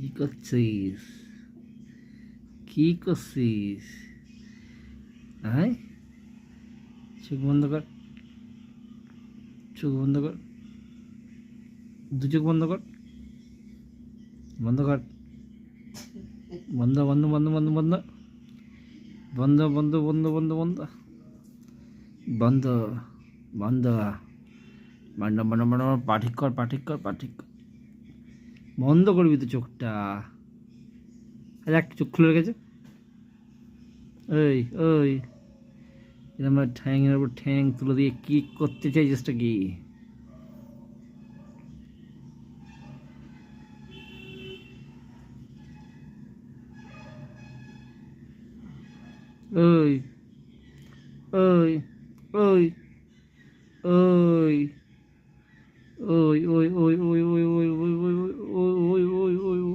কি করছিস? কি করছিস? হ্যাঁ, চোখ বন্ধ কর, চোখ বন্ধ কর, দু চোখ বন্ধ কর, বন্ধ কর, বন্ধ বন্ধ বন্ধ বন্ধ বন্ধ বন্ধ বন্ধ বন্ধ বন্ধ বন্ধ বন্ধ বন্ধ বন্ধ বন্ধ বন্ধ পাঠিক কর, পাঠিক কর, পাঠিক কর। বন্ধ করবি তো চোখটা। এক চোখ খুলে রেখেছে। ওই ওই এরকম ঠ্যাংয়ের উপর ঠ্যাং তুলে দিয়ে কি করতে চাইছিসটা কি? ওই ওই ওই ওই ওই ওই ওই ওই ওই